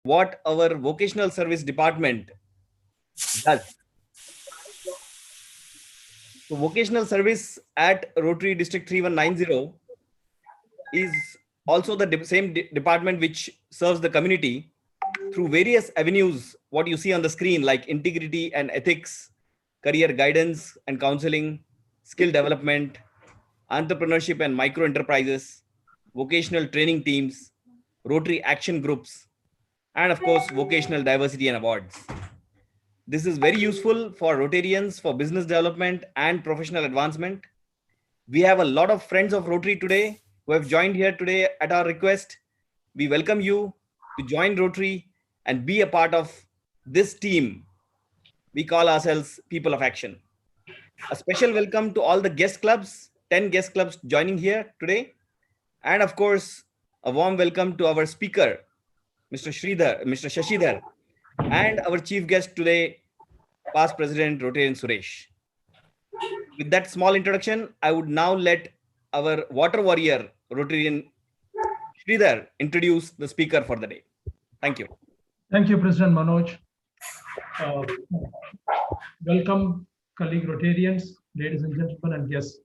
what our vocational service department does. So vocational service at Rotary District 3190 is also the same department which serves the community through various avenues, what you see on the screen, like integrity and ethics, career guidance and counseling, skill development, entrepreneurship and micro enterprises, vocational training teams, Rotary action groups, and of course, vocational diversity and awards. This is very useful for Rotarians for business development and professional advancement. We have a lot of friends of Rotary today who have joined here today at our request. We welcome you to join Rotary and be a part of this team. We call ourselves People of Action. A special welcome to all the guest clubs, 10 guest clubs joining here today. And of course, a warm welcome to our speaker, Mr. Shashidhar, and our chief guest today, past President Rotarian Suresh. With that small introduction, I would now let our water warrior, Rotarian Sridhar, introduce the speaker for the day. Thank you. Thank you, President Manoj. Welcome, colleague Rotarians, ladies and gentlemen, and guests.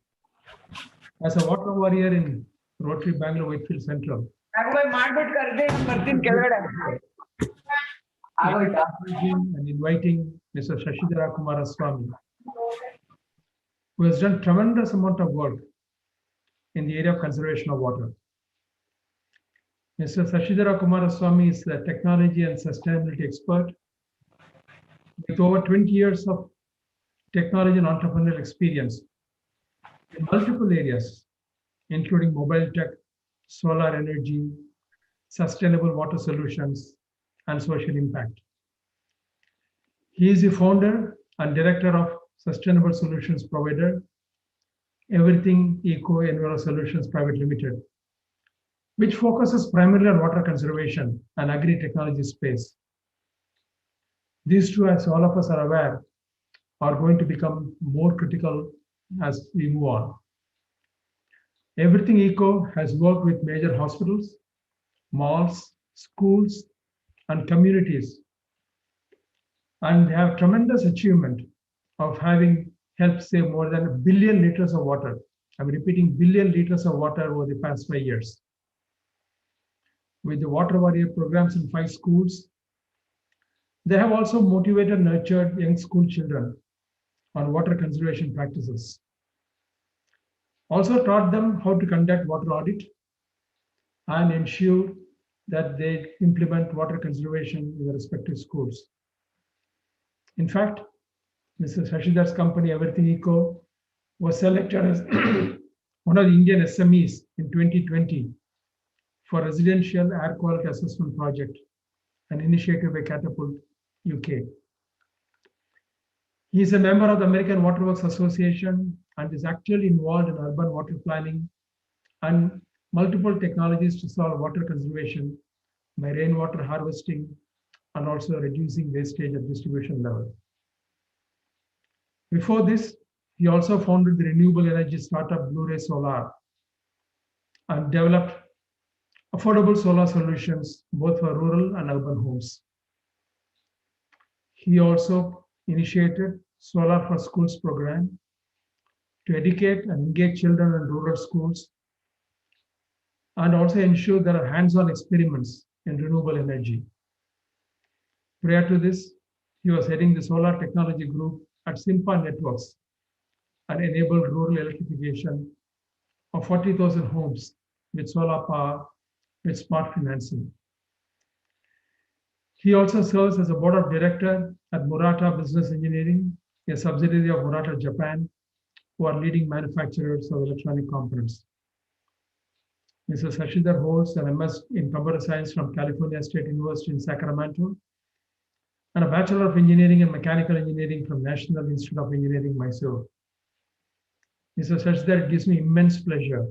As a water warrior in Rotary Bangalore Whitefield Central, and inviting Mr. Shashidhara Kumaraswamy, who has done tremendous amount of work in the area of conservation of water. Mr. Shashidhara Kumaraswamy is a technology and sustainability expert with over 20 years of technology and entrepreneurial experience in multiple areas, including mobile tech, solar energy, sustainable water solutions, and social impact. He is the founder and director of sustainable solutions provider, Everything Eco Enviro Solutions Private Limited, which focuses primarily on water conservation and agri-technology space. These two, as all of us are aware, are going to become more critical as we move on. Everything Eco has worked with major hospitals, malls, schools, and communities, and they have tremendous achievement of having helped save more than 1 billion liters of water. I'm repeating, billion liters of water over the past 5 years. With the water warrior programs in 5 schools, they have also motivated and nurtured young school children on water conservation practices. Also taught them how to conduct water audit and ensure that they implement water conservation in the respective schools. In fact, Mr. Shashidhar's company, Everything Eco, was selected as one of the Indian SMEs in 2020 for Residential Air Quality Assessment Project, an initiative by Catapult UK. He is a member of the American Waterworks Association and is actually involved in urban water planning and multiple technologies to solve water conservation by rainwater harvesting and also reducing wastage at distribution level. Before this, he also founded the renewable energy startup Blu-ray Solar and developed affordable solar solutions both for rural and urban homes. He also initiated Solar for Schools program to educate and engage children in rural schools and also ensure there are hands-on experiments in renewable energy. Prior to this, he was heading the solar technology group at Simpa Networks and enabled rural electrification of 40,000 homes with solar power with smart financing. He also serves as a board of director at Murata Business Engineering, a subsidiary of Murata Japan, who are leading manufacturers of electronic components. Mr. Shashidhar holds an MS in Computer Science from California State University in Sacramento and a Bachelor of Engineering in Mechanical Engineering from National Institute of Engineering, Mysore. Mr. Shashidhar, it gives me immense pleasure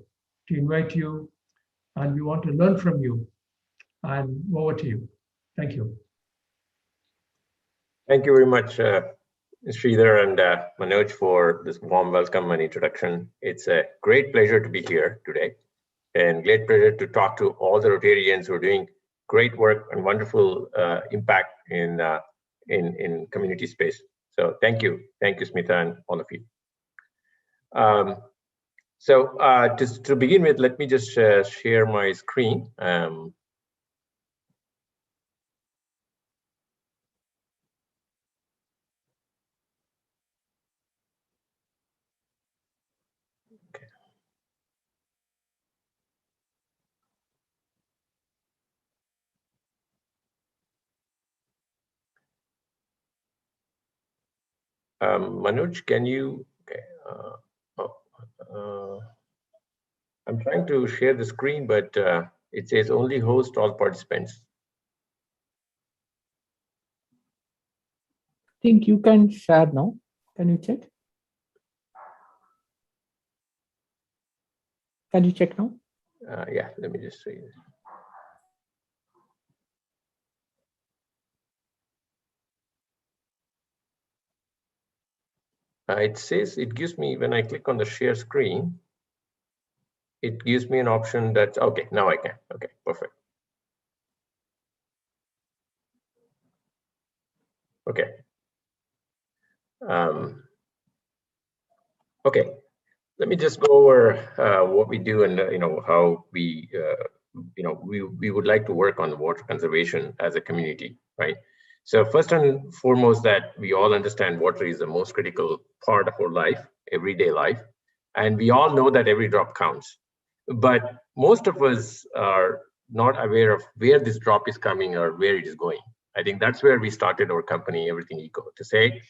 to invite you, and we want to learn from you. And over to you. Thank you. Thank you very much, Sridhar and Manoj, for this warm welcome and introduction. It's a great pleasure to be here today and great pleasure to talk to all the Rotarians who are doing great work and wonderful impact in community space. So thank you, Smita, and all of you. Just to begin with, let me just share my screen. Manoj, can you? Okay. I'm trying to share the screen, but it says only host all participants. I think you can share now. Can you check? Can you check now? Yeah, let me just see. It says, it gives me, when I click on the share screen, it gives me an option that, okay, now I can. Okay, perfect. Okay. Okay, let me just go over what we do and how we we would like to work on water conservation as a community, right? So first and foremost, that we all understand water is the most critical part of our life, everyday life, and we all know that every drop counts. But most of us are not aware of where this drop is coming or where it is going. I think that's where we started our company, Everything Eco, to say,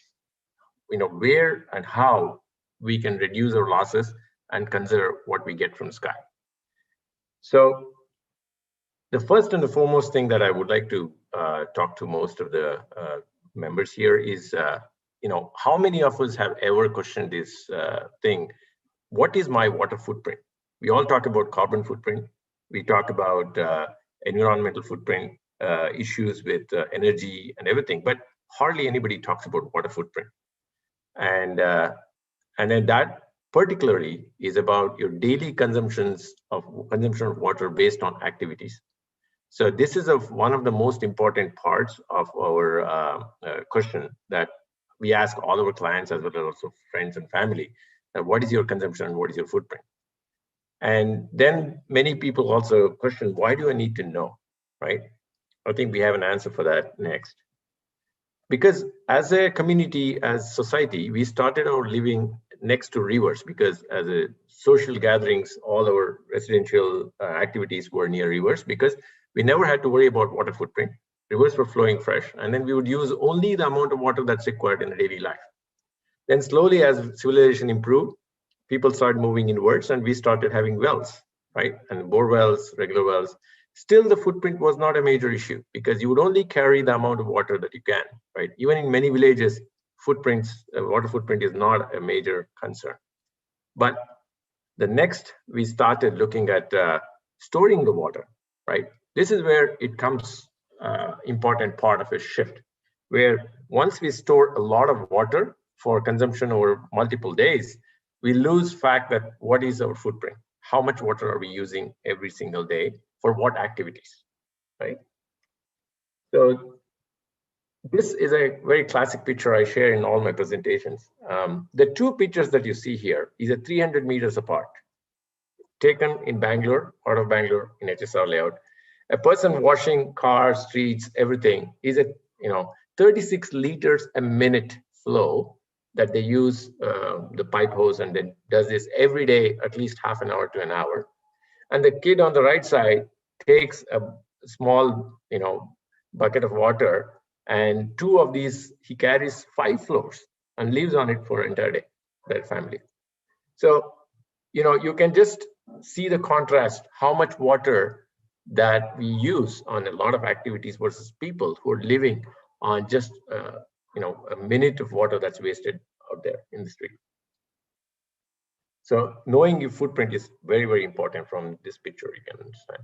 where and how we can reduce our losses and consider what we get from the sky. So the first and the foremost thing that I would like to talk to most of the members here is, how many of us have ever questioned this thing? What is my water footprint? We all talk about carbon footprint. We talk about environmental footprint, issues with energy and everything, but hardly anybody talks about water footprint. And then that particularly is about your daily consumption of water based on activities. So this is one of the most important parts of our question that we ask all our clients as well as also friends and family. What is your consumption and what is your footprint? And then many people also question, why do I need to know, right? I think we have an answer for that next. Because as a community, as society, we started our living next to rivers, because as a social gatherings, all our residential activities were near rivers, because we never had to worry about water footprint. Rivers were flowing fresh, and then we would use only the amount of water that's required in a daily life. Then slowly, as civilization improved, people started moving inwards, and we started having wells, right? And bore wells, regular wells. Still, the footprint was not a major issue, because you would only carry the amount of water that you can, right? Even in many villages, water footprint is not a major concern. But the next, we started looking at storing the water, right? This is where it comes important part of a shift, where once we store a lot of water for consumption over multiple days, we lose fact that what is our footprint? How much water are we using every single day for what activities, right? So this is a very classic picture I share in all my presentations. The two pictures that you see here is 300 meters apart, taken in Bangalore, out of Bangalore in HSR layout. A person washing cars, streets, everything is 36 liters a minute flow that they use the pipe hose, and then does this every day, at least half an hour to an hour. And the kid on the right side takes a small, bucket of water, and two of these, he carries 5 floors and lives on it for an entire day, that family. So, you can just see the contrast, how much water that we use on a lot of activities versus people who are living on just, a minute of water that's wasted out there in the street. So knowing your footprint is very, very important. From this picture, you can understand.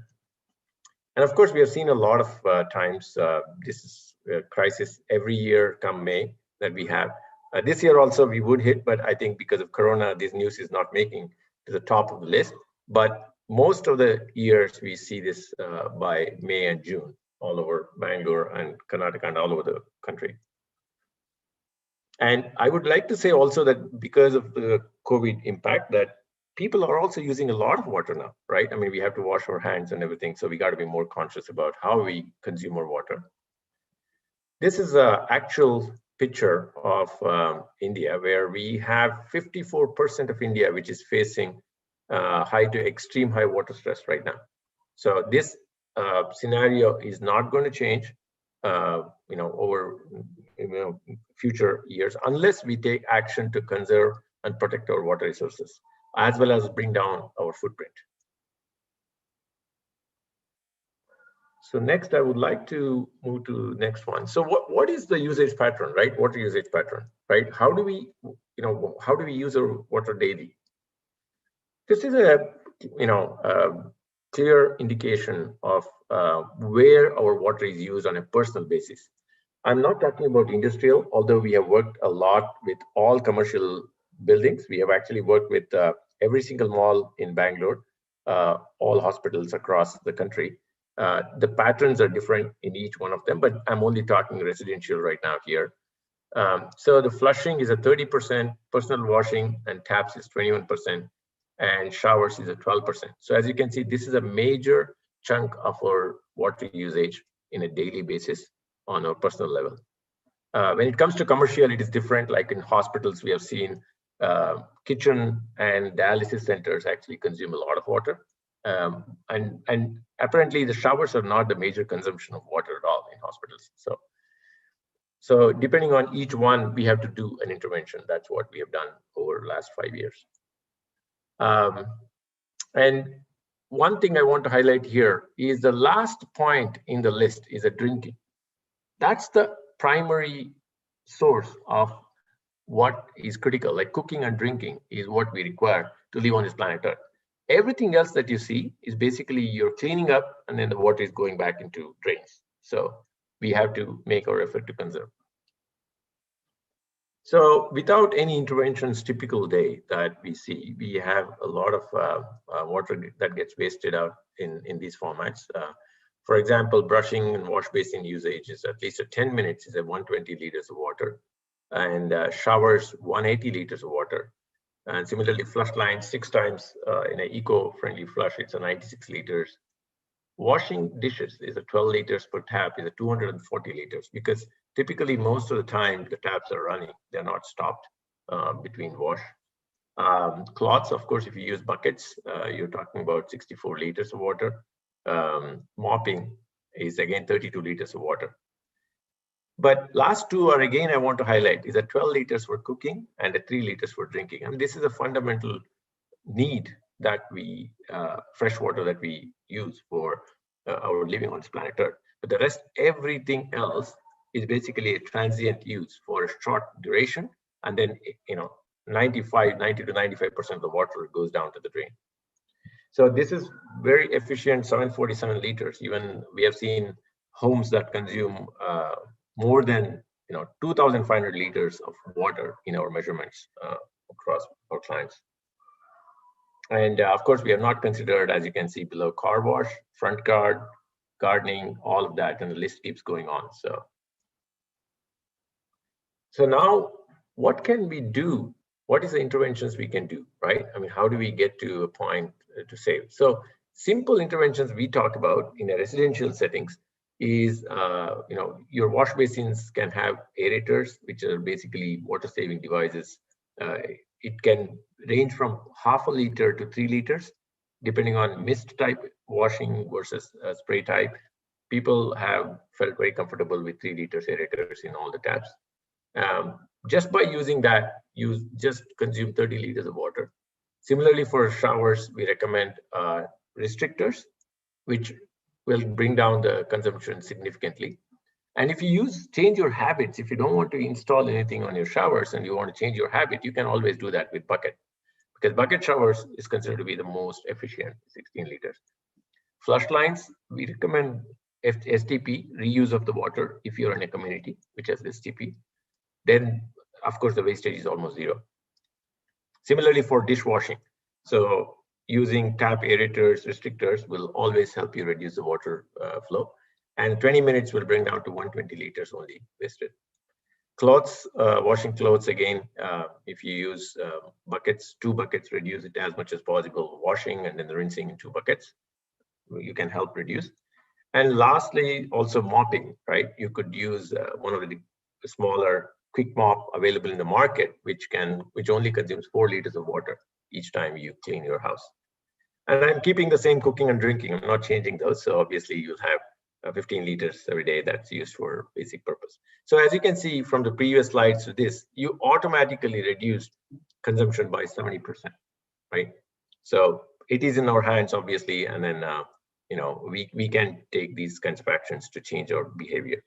And of course, we have seen a lot of times, this is a crisis every year come May that we have. This year also we would hit, but I think because of Corona, this news is not making to the top of the list. But most of the years we see this by May and June. all over Bangalore and Karnataka and all over the country. And I would like to say also that because of the COVID impact, that people are also using a lot of water now, right? I mean, we have to wash our hands and everything, so we got to be more conscious about how we consume our water. This is an actual picture of India, where we have 54% of India, which is facing high to extreme high water stress right now. So this scenario is not going to change, over future years, unless we take action to conserve and protect our water resources, as well as bring down our footprint. So next, I would like to move to the next one. So what is the usage pattern, right? Water usage pattern, right? How do we, how do we use our water daily? This is a, clear indication of where our water is used on a personal basis. I'm not talking about industrial, although we have worked a lot with all commercial buildings. We have actually worked with every single mall in Bangalore, all hospitals across the country. The patterns are different in each one of them, but I'm only talking residential right now here. So the flushing is a 30%, personal washing and taps is 21%, and showers is a 12%. So as you can see, this is a major chunk of our water usage in a daily basis on a personal level. When it comes to commercial, it is different. Like in hospitals, we have seen kitchen and dialysis centers actually consume a lot of water. And apparently the showers are not the major consumption of water at all in hospitals. So depending on each one, we have to do an intervention. That's what we have done over the last 5 years. And one thing I want to highlight here is the last point in the list is a drinking. That's the primary source of what is critical, like cooking and drinking is what we require to live on this planet Earth. Everything else that you see is basically you're cleaning up and then the water is going back into drains. So we have to make our effort to conserve. So without any interventions, typical day that we see, we have a lot of water that gets wasted out in these formats. For example, brushing and wash basin usage is at least 10 minutes is 120 liters of water, and showers 180 liters of water. And similarly, flush lines 6 times in an eco-friendly flush, it's 96 liters. Washing dishes is 12 liters per tap, is 240 liters, because typically most of the time the taps are running, they're not stopped between wash. Cloths, of course, if you use buckets, you're talking about 64 liters of water. Mopping is again 32 liters of water. But last two are again I want to highlight is 12 liters for cooking and 3 liters for drinking. I mean, this is a fundamental need that we fresh water that we use for our living on this planet Earth. But the rest, everything else is basically a transient use for a short duration, and then 90 to 95% of the water goes down to the drain. So this is very efficient, 747 liters. Even we have seen homes that consume more than 2,500 liters of water in our measurements across our clients. And of course, we have not considered, as you can see below, car wash, front guard, gardening, all of that, and the list keeps going on. So now, what can we do? What is the interventions we can do, right? I mean, how do we get to a point to save? So simple interventions we talk about in a residential settings is, your wash basins can have aerators, which are basically water-saving devices. It can range from half a liter to 3 liters, depending on mist type washing versus spray type. People have felt very comfortable with 3 liters aerators in all the taps. Just by using that, you just consume 30 liters of water. Similarly, for showers, we recommend restrictors, which will bring down the consumption significantly. And if you change your habits, if you don't want to install anything on your showers and you want to change your habit, you can always do that with bucket, because bucket showers is considered to be the most efficient, 16 liters. Flush lines, we recommend STP, reuse of the water, if you're in a community which has STP. Then, of course, the wastage is almost zero. Similarly for dishwashing. So using tap aerators, restrictors will always help you reduce the water flow. and 20 minutes will bring down to 120 liters only wasted. Clothes, washing clothes, again, if you use buckets, 2 buckets, reduce it as much as possible. Washing and then the rinsing in 2 buckets, you can help reduce. And lastly, also mopping, right? You could use one of the smaller quick mop available in the market, which only consumes 4 liters of water each time you clean your house. And I'm keeping the same cooking and drinking. I'm not changing those. So obviously you'll have 15 liters every day that's used for basic purpose. So as you can see from the previous slides to this, you automatically reduce consumption by 70%, right? So it is in our hands, obviously, and then we can take these kinds of actions to change our behavior.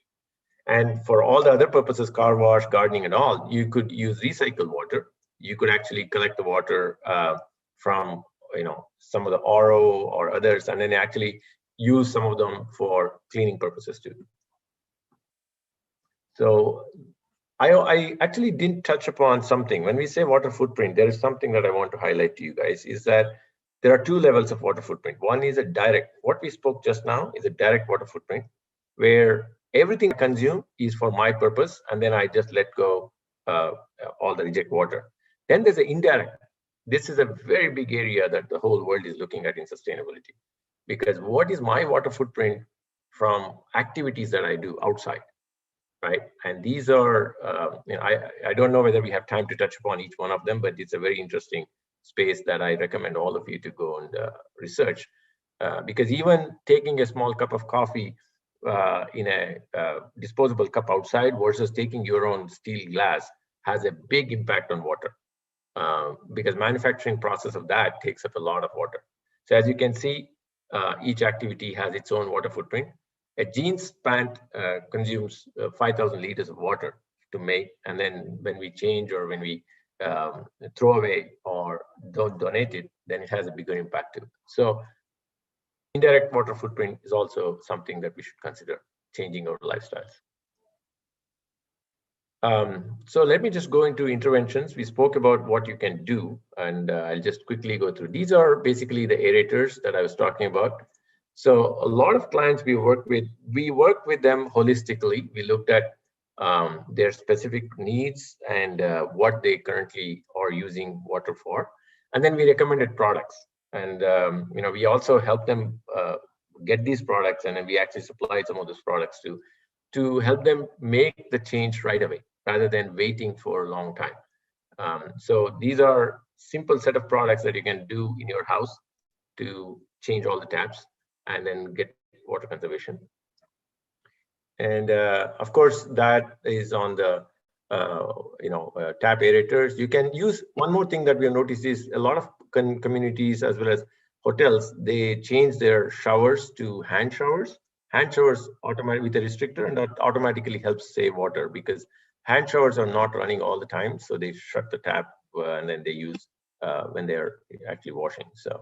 And for all the other purposes, car wash, gardening, and all, you could use recycled water. You could actually collect the water from some of the RO or others, and then actually use some of them for cleaning purposes too. So I actually didn't touch upon something. When we say water footprint, there is something that I want to highlight to you guys, is that there are 2 levels of water footprint. One is a direct, what we spoke just now is a direct water footprint, where everything I consume is for my purpose, and then I just let go all the reject water. Then there's an indirect. This is a very big area that the whole world is looking at in sustainability, because what is my water footprint from activities that I do outside, right? And these are, I don't know whether we have time to touch upon each one of them, but it's a very interesting space that I recommend all of you to go and research, because even taking a small cup of coffee in a disposable cup outside versus taking your own steel glass has a big impact on water, because manufacturing process of that takes up a lot of water. So as you can see, each activity has its own water footprint. A jeans pant consumes 5,000 liters of water to make, and then when we change or when we throw away or don't donate it, then it has a bigger impact too. So indirect water footprint is also something that we should consider changing our lifestyles. So let me just go into interventions. We spoke about what you can do, and I'll just quickly go through. These are basically the aerators that I was talking about. So a lot of clients we work with them holistically. We looked at their specific needs and what they currently are using water for, and then we recommended products. And we also help them get these products, and then we actually supply some of those products to help them make the change right away, rather than waiting for a long time. So these are simple set of products that you can do in your house to change all the taps and then get water conservation. And of course, that is on the tap aerators. You can use one more thing that we have noticed is a lot of communities as well as hotels, they change their showers to hand showers. Hand showers automatically with a restrictor, and that automatically helps save water, because hand showers are not running all the time, so they shut the tap and then they use when they're actually washing. So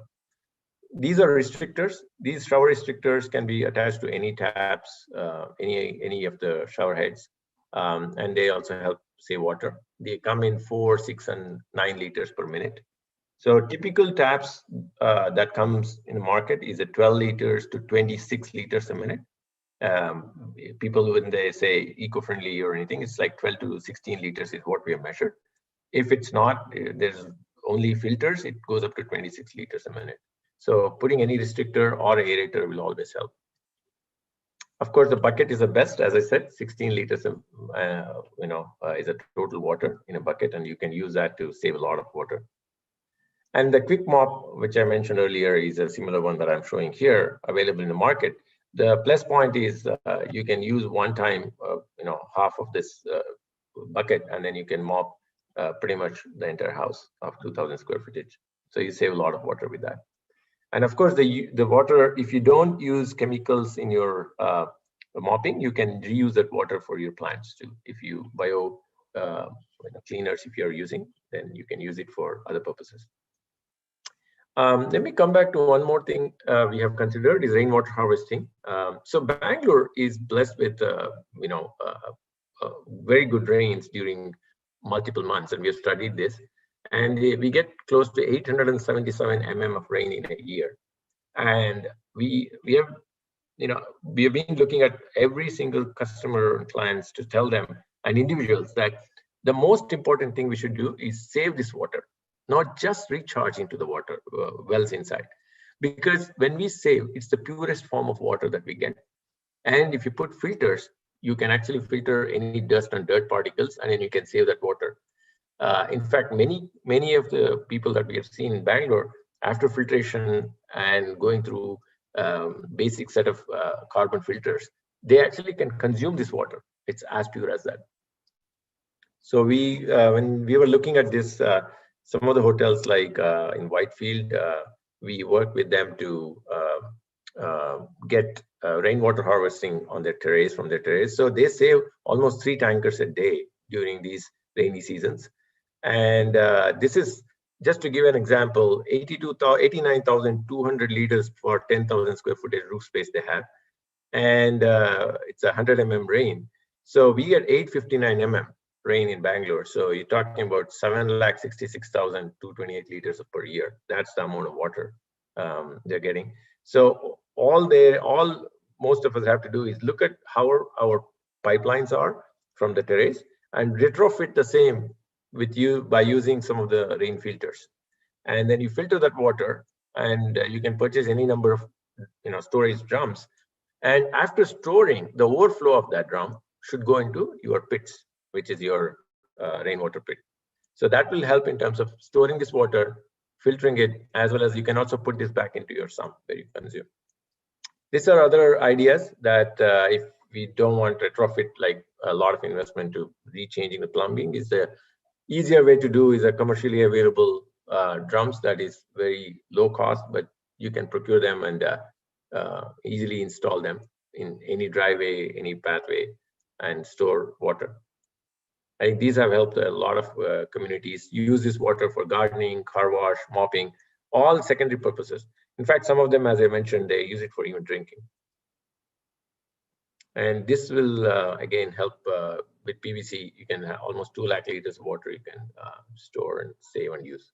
these are restrictors. These shower restrictors can be attached to any taps, any of the shower heads, and they also help save water. They come in 4, 6, and 9 liters per minute. So typical taps that comes in the market is at 12 liters to 26 liters a minute. People, when they say eco-friendly or anything, it's like 12 to 16 liters is what we have measured. If it's not, there's only filters, it goes up to 26 liters a minute. So putting any restrictor or aerator will always help. Of course, the bucket is the best. As I said, 16 liters is a total water in a bucket, and you can use that to save a lot of water. And the quick mop, which I mentioned earlier, is a similar one that I'm showing here, available in the market. The plus point is you can use one time, half of this bucket, and then you can mop pretty much the entire house of 2,000 square footage. So you save a lot of water with that. And of course, the water, if you don't use chemicals in your mopping, you can reuse that water for your plants too. If you bio cleaners, if you're using, then you can use it for other purposes. Let me come back to one more thing we have considered is rainwater harvesting. So Bangalore is blessed with very good rains during multiple months, and we have studied this. And we get close to 877 mm of rain in a year. And we have we have been looking at every single customer and clients to tell them and individuals that the most important thing we should do is save this water, not just recharge into the water wells inside. Because when we save, it's the purest form of water that we get. And if you put filters, you can actually filter any dust and dirt particles, and then you can save that water. In fact, many of the people that we have seen in Bangalore, after filtration and going through basic set of carbon filters, they actually can consume this water. It's as pure as that. So when we were looking at this, some of the hotels like in Whitefield, we worked with them to get rainwater harvesting on their terrace, from their terrace. So they save almost 3 tankers a day during these rainy seasons. And this is, just to give an example, 89,200 liters for 10,000 square footage roof space they have. And it's 100 mm rain. So we get 859 mm rain in Bangalore. So you're talking about 766,228 liters per year. That's the amount of water they're getting. So most of us have to do is look at how our pipelines are from the terrace and retrofit the same with you by using some of the rain filters. And then you filter that water, and you can purchase any number of storage drums. And after storing, the overflow of that drum should go into your pits, which is your rainwater pit. So that will help in terms of storing this water, filtering it, as well as you can also put this back into your sump where you consume. These are other ideas that if we don't want to retrofit like a lot of investment to rechanging the plumbing, is the easier way to do is a commercially available drums that is very low cost, but you can procure them and easily install them in any driveway, any pathway, and store water. I think these have helped a lot of communities use this water for gardening, car wash, mopping, all secondary purposes. In fact, some of them, as I mentioned, they use it for even drinking. And this will, again, help with PVC. You can have almost 2 lakh liters of water you can store and save and use.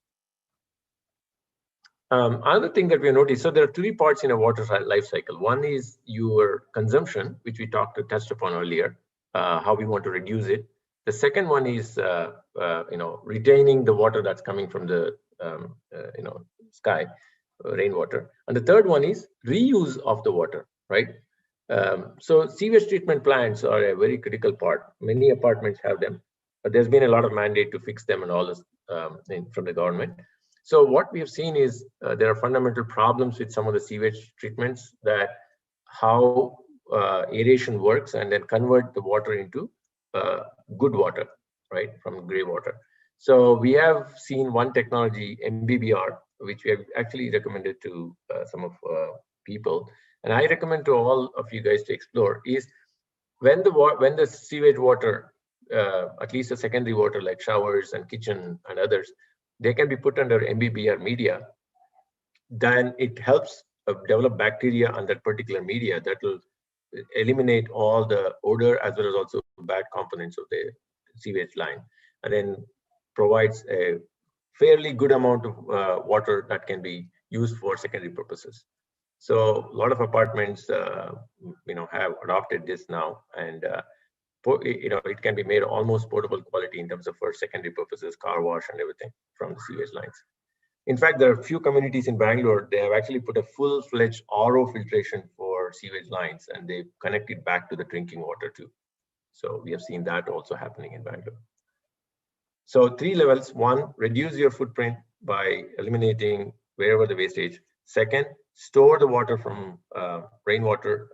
Another thing that we noticed, so there are 3 parts in a water life cycle. One is your consumption, which we touched upon earlier, how we want to reduce it. The second one is retaining the water that's coming from the sky, rainwater. And the third one is reuse of the water, right? So sewage treatment plants are a very critical part. Many apartments have them, but there's been a lot of mandate to fix them and all this from the government. So what we have seen is there are fundamental problems with some of the sewage treatments, that how aeration works and then convert the water into good water, right, from gray water. So we have seen one technology, MBBR, which we have actually recommended to some of people, and I recommend to all of you guys to explore, is when the sewage water, at least the secondary water like showers and kitchen and others, they can be put under MBBR media, then it helps develop bacteria on that particular media that will eliminate all the odor as well as also bad components of the sewage line, and then provides a fairly good amount of water that can be used for secondary purposes. So a lot of apartments, have adopted this now, and it can be made almost portable quality in terms of for secondary purposes, car wash and everything from the sewage lines. In fact, there are a few communities in Bangalore, they have actually put a full-fledged RO filtration for sewage lines, and they connect it back to the drinking water too. So we have seen that also happening in Bangalore. So 3 levels: 1, reduce your footprint by eliminating wherever the wastage. Second, store the water from rainwater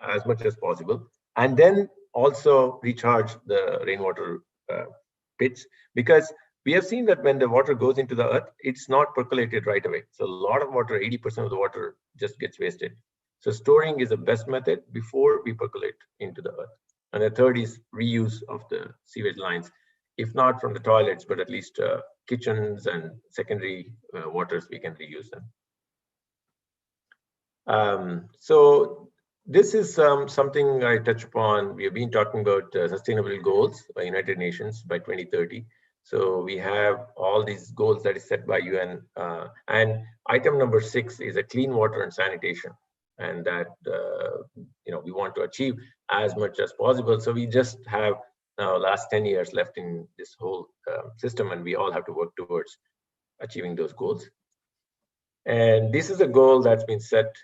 as much as possible, and then also recharge the rainwater pits, because we have seen that when the water goes into the earth, it's not percolated right away. So a lot of water, 80% of the water just gets wasted. So storing is the best method before we percolate into the earth. And the third is reuse of the sewage lines, if not from the toilets, but at least kitchens and secondary waters, we can reuse them. So this is something I touch upon. We have been talking about sustainable goals by United Nations by 2030. So we have all these goals that is set by UN, and item number 6 is a clean water and sanitation. and that we want to achieve as much as possible. So we just have now last 10 years left in this whole system, and we all have to work towards achieving those goals. And this is a goal that's been set,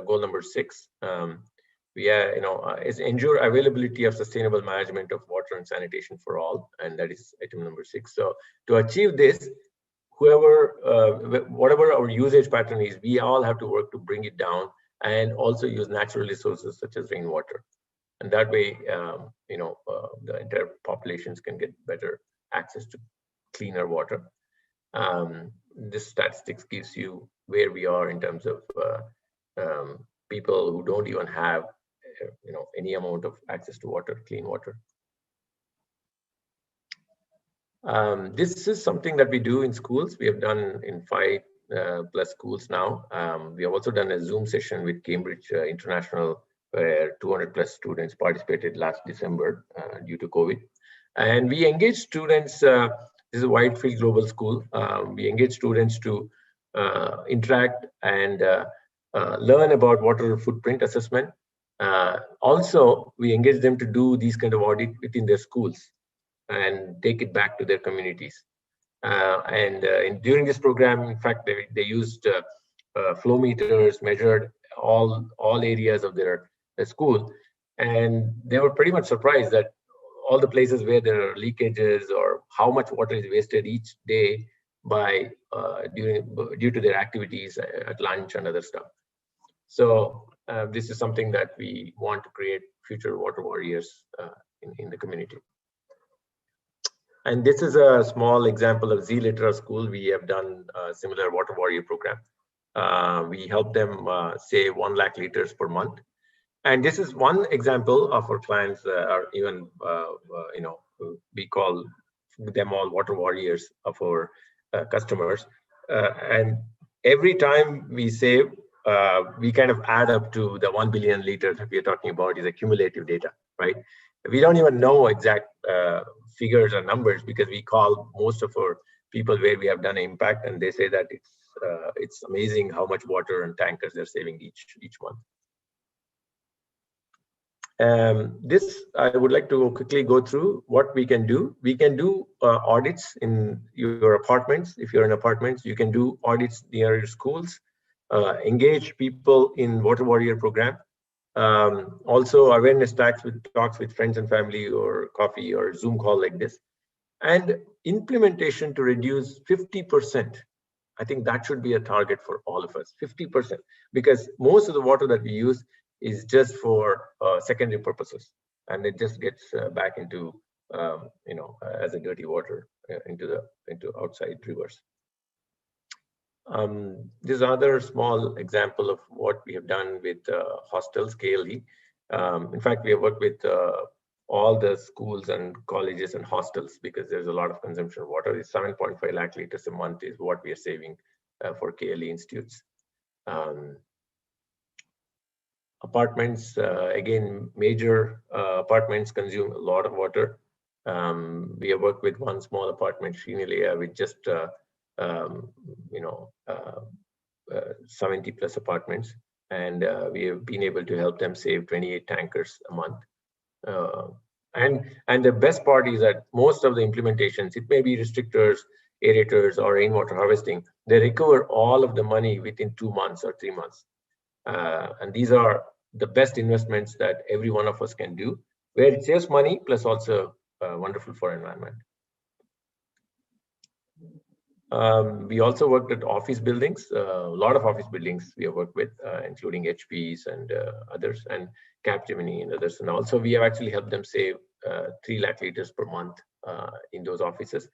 goal number 6. Is ensure availability of sustainable management of water and sanitation for all, and that is item number 6. So to achieve this, whatever our usage pattern is, we all have to work to bring it down and also use natural resources such as rainwater. And that way, the entire populations can get better access to cleaner water. This statistics gives you where we are in terms of people who don't even have, any amount of access to water, clean water. This is something that we do in schools. We have done in 5 plus schools now. We have also done a Zoom session with Cambridge International, where 200 plus students participated last December due to COVID. And we engage students, this is a Whitefield Global School. We engage students to interact and learn about water footprint assessment. Also, we engage them to do these kind of audit within their schools and take it back to their communities. During this program, in fact, they used flow meters, measured all areas of their school, and they were pretty much surprised that all the places where there are leakages or how much water is wasted each day by due to their activities at lunch and other stuff. So this is something that we want to create future water warriors in the community. And this is a small example of Z-Litra School. We have done a similar water warrior program. We help them save 1 lakh liters per month. And this is one example of our clients, or even, we call them all water warriors of our customers. And every time we save, we kind of add up to the 1 billion liters that we are talking about is a cumulative data, right? We don't even know exact figures or numbers because we call most of our people where we have done an impact, and they say that it's amazing how much water and tankers they're saving each month. This I would like to quickly go through what we can do. We can do audits in your apartments. If you're in apartments, you can do audits near your schools, engage people in water warrior program. Also awareness talks with friends and family, or coffee or Zoom call like this, and implementation to reduce 50%. I think that should be a target for all of us, 50%, because most of the water that we use is just for secondary purposes, and it just gets back into as a dirty water into outside rivers. This is another small example of what we have done with hostels, KLE. In fact, we have worked with all the schools and colleges and hostels because there's a lot of consumption of water. It's 7.5 lakh liters a month is what we are saving for KLE institutes. Apartments, again, major apartments consume a lot of water. We have worked with one small apartment, Srinilaya, with just 70 plus apartments, and we have been able to help them save 28 tankers a month. And the best part is that most of the implementations, it may be restrictors, aerators, or rainwater harvesting, they recover all of the money within 2 months or 3 months. And these are the best investments that every one of us can do, where it saves money plus also wonderful for environment. We also worked at office buildings, a lot of office buildings we have worked with, including HPs and others, and Capgemini and others. And also we have actually helped them save 3 lakh liters per month in those offices.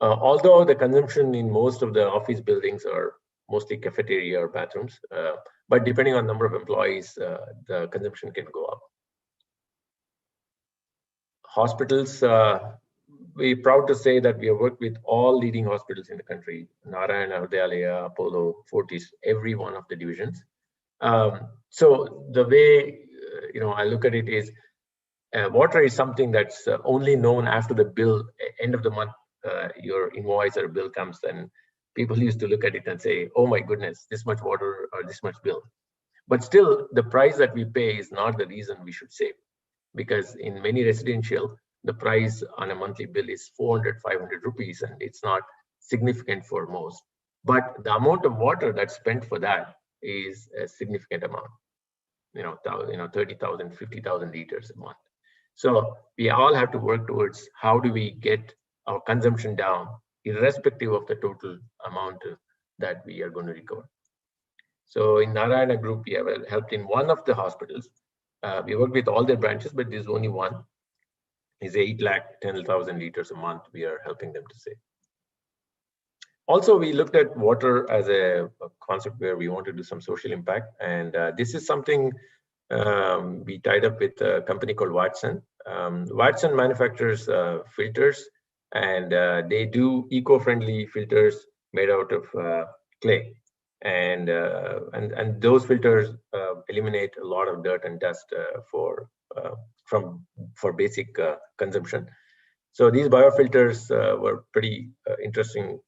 Although the consumption in most of the office buildings are mostly cafeteria or bathrooms, but depending on number of employees, the consumption can go up. Hospitals, we're proud to say that we have worked with all leading hospitals in the country: Narayana, Hridayalaya, Apollo, Fortis, every one of the divisions. So the way I look at it is, water is something that's only known after the bill, end of the month, your invoice or bill comes, and people used to look at it and say, oh my goodness, this much water or this much bill. But still, the price that we pay is not the reason we should save, because in many residential, the price on a monthly bill is 400, 500 rupees, and it's not significant for most. But the amount of water that's spent for that is a significant amount, 30,000, 50,000 liters a month. So we all have to work towards how do we get our consumption down, irrespective of the total amount that we are going to recover. So in Narayana Group, we have helped in one of the hospitals. We work with all their branches, but there's only one. Is 810,000 liters a month we are helping them to save. Also, we looked at water as a concept where we want to do some social impact. And this is something we tied up with a company called Watson. Watson manufactures filters, and they do eco-friendly filters made out of clay. And those filters eliminate a lot of dirt and dust for basic consumption. So these biofilters were pretty interesting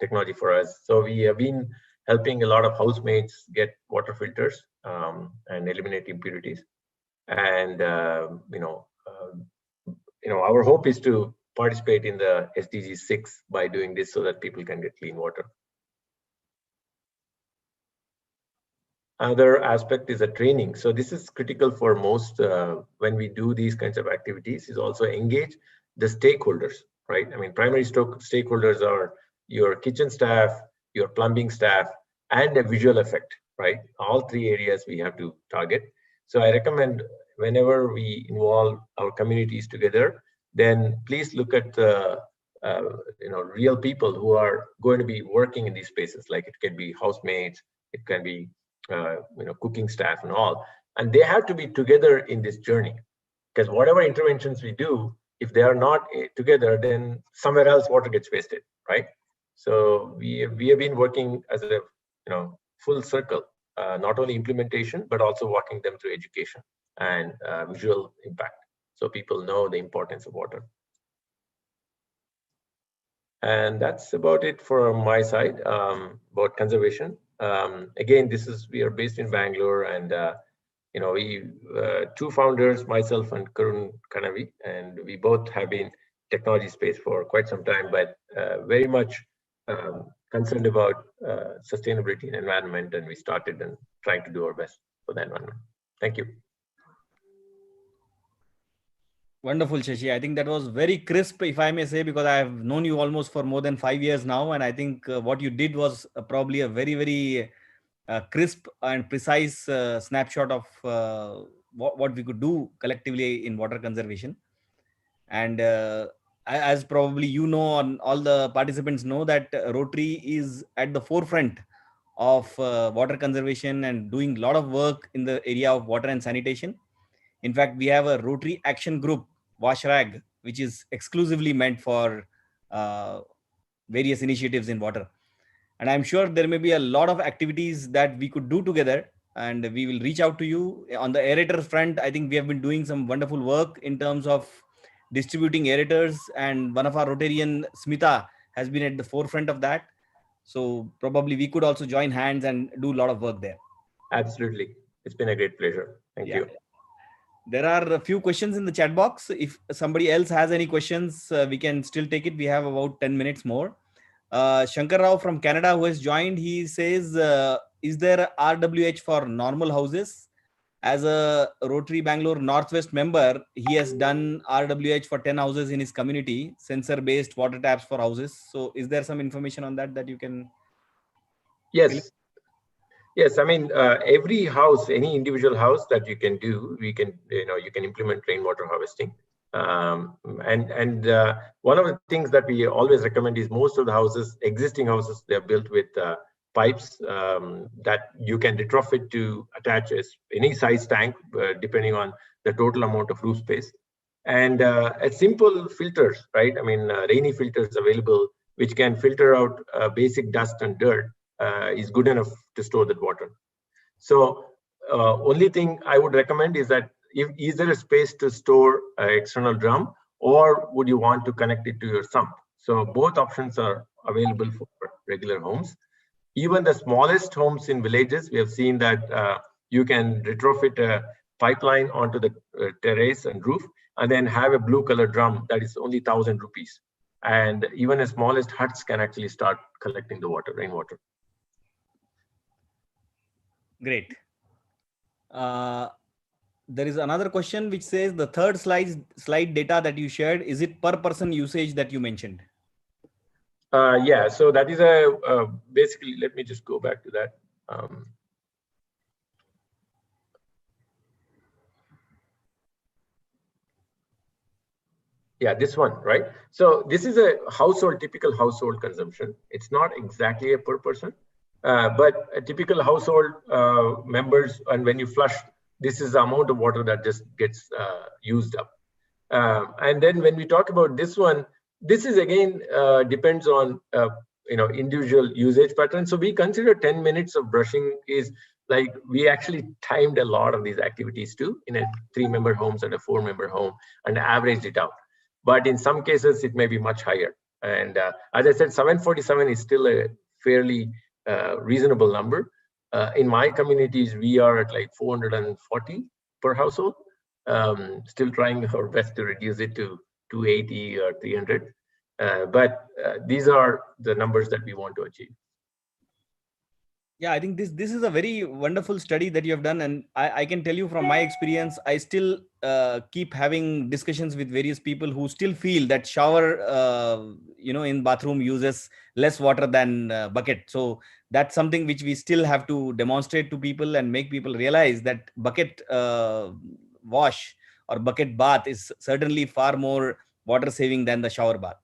technology for us. So we have been helping a lot of housemates get water filters and eliminate impurities. And our hope is to participate in the SDG 6 by doing this so that people can get clean water. Another aspect is a training. So this is critical for most when we do these kinds of activities, is also engage the stakeholders, right? I mean, primary stakeholders are your kitchen staff, your plumbing staff, and a visual effect, right? All three areas we have to target. So I recommend whenever we involve our communities together, then please look at the real people who are going to be working in these spaces. Like it can be housemates, it can be cooking staff and all, and they have to be together in this journey, because whatever interventions we do, if they are not together, then somewhere else water gets wasted, right? So we have been working as a full circle, not only implementation but also walking them through education and visual impact, so people know the importance of water. And that's about it for my side about conservation. Again, we are based in Bangalore, and we two founders, myself and Karun Kanavi, and we both have been technology space for quite some time, but very much concerned about sustainability and environment, and we started and trying to do our best for the environment. Thank you. Wonderful, Shashi. I think that was very crisp, if I may say, because I have known you almost for more than 5 years now. And I think what you did was probably a very, very crisp and precise snapshot of what we could do collectively in water conservation. And as probably and all the participants know, that Rotary is at the forefront of water conservation and doing a lot of work in the area of water and sanitation. In fact, we have a Rotary Action Group, WashRag, which is exclusively meant for various initiatives in water. And I'm sure there may be a lot of activities that we could do together, and we will reach out to you. On the aerator front, I think we have been doing some wonderful work in terms of distributing aerators, and one of our Rotarian, Smita, has been at the forefront of that. So probably we could also join hands and do a lot of work there. Absolutely. It's been a great pleasure. Thank you. There are a few questions in the chat box. If somebody else has any questions, we can still take it. We have about 10 minutes more. Shankar Rao from Canada, who has joined, he says, is there a RWH for normal houses? As a Rotary Bangalore Northwest member, he has done RWH for 10 houses in his community, sensor-based water taps for houses. So is there some information on that you can? Yes. Yes, I mean, every house, any individual house that you can do, you can implement rainwater harvesting. And one of the things that we always recommend is most of the houses, existing houses, they're built with pipes that you can retrofit to attach any size tank, depending on the total amount of roof space. And a simple filters, right? I mean, rainy filters available, which can filter out basic dust and dirt, is good enough to store that water. So only thing I would recommend is that is there a space to store an external drum, or would you want to connect it to your sump? So both options are available for regular homes. Even the smallest homes in villages, we have seen that you can retrofit a pipeline onto the terrace and roof, and then have a blue color drum that is only 1,000 rupees. And even the smallest huts can actually start collecting the water, rainwater. Great. There is another question which says the third slide data that you shared, is it per person usage that you mentioned? Yeah, so that is a basically, let me just go back to that. Yeah, this one, right? So this is a household, typical household consumption. It's not exactly a per person, but a typical household members, and when you flush, this is the amount of water that just gets used up. And then when we talk about this one, this is again depends on individual usage patterns. So we consider 10 minutes of brushing is like, we actually timed a lot of these activities too in a 3-member homes and a 4-member home and averaged it out. But in some cases, it may be much higher. And as I said, 747 is still a fairly reasonable number. In my communities, we are at like 440 per household. Still trying our best to reduce it to 280 or 300. But these are the numbers that we want to achieve. Yeah, I think this is a very wonderful study that you have done, and I can tell you from my experience, I still keep having discussions with various people who still feel that shower, in bathroom uses less water than bucket. So that's something which we still have to demonstrate to people and make people realize that bucket wash or bucket bath is certainly far more water saving than the shower bath.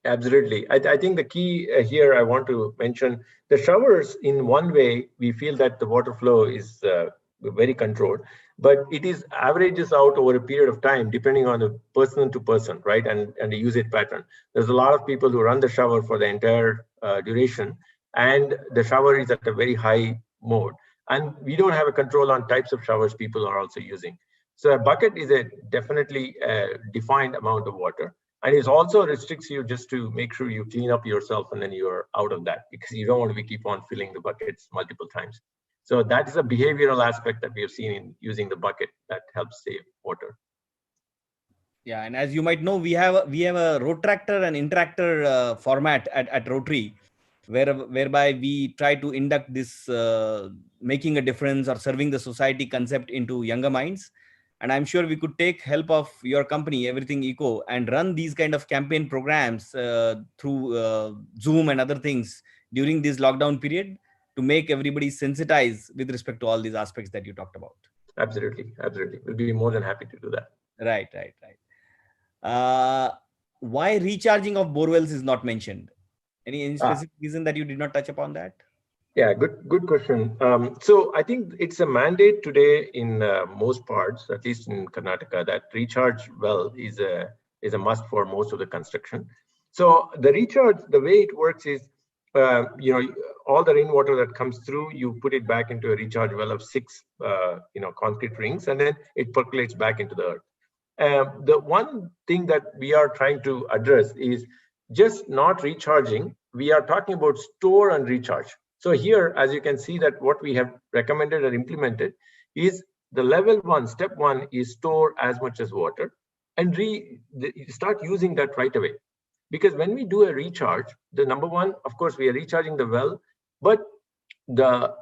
Absolutely. I think the key here I want to mention, the showers, in one way, we feel that the water flow is very controlled, but it is averages out over a period of time, depending on the person to person, right? And the usage pattern. There's a lot of people who run the shower for the entire duration, and the shower is at a very high mode. And we don't have a control on types of showers people are also using. So a bucket is a definitely a defined amount of water. And it also restricts you just to make sure you clean up yourself and then you're out of that, because you don't want to keep on filling the buckets multiple times. So that is a behavioral aspect that we have seen in using the bucket that helps save water. Yeah, and as you might know, we have a rotractor and intractor format at Rotary, whereby we try to induct this making a difference or serving the society concept into younger minds. And I'm sure we could take help of your company, Everything Eco, and run these kind of campaign programs through Zoom and other things during this lockdown period to make everybody sensitized with respect to all these aspects that you talked about. Absolutely. We'll be more than happy to do that. Right. Why recharging of borewells is not mentioned? Any specific reason that you did not touch upon that? Yeah, good question. So I think it's a mandate today in most parts, at least in Karnataka, that recharge well is a must for most of the construction. So the recharge, the way it works is, all the rainwater that comes through, you put it back into a recharge well of 6, concrete rings, and then it percolates back into the earth. The one thing that we are trying to address is just not recharging. We are talking about store and recharge. So here, as you can see, that what we have recommended or implemented is the level 1, step 1 is store as much as water and start using that right away. Because when we do a recharge, the number one, of course, we are recharging the well, but the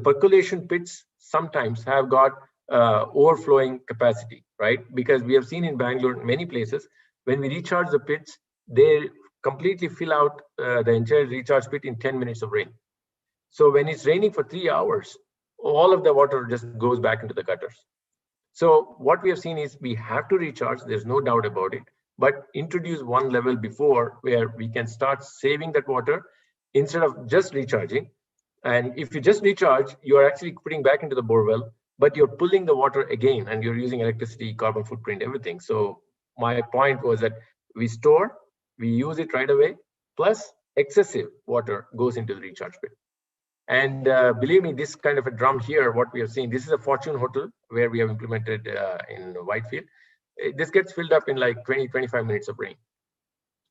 percolation pits sometimes have got overflowing capacity, right? Because we have seen in Bangalore, many places, when we recharge the pits, they completely fill out the entire recharge pit in 10 minutes of rain. So when it's raining for 3 hours, all of the water just goes back into the gutters. So what we have seen is we have to recharge, there's no doubt about it, but introduce one level before where we can start saving that water instead of just recharging. And if you just recharge, you are actually putting back into the borewell, but you're pulling the water again and you're using electricity, carbon footprint, everything. So my point was that we store, we use it right away, plus excessive water goes into the recharge pit. And believe me, this kind of a drum here, what we have seen, this is a Fortune Hotel where we have implemented in Whitefield. This gets filled up in like 20-25 minutes of rain.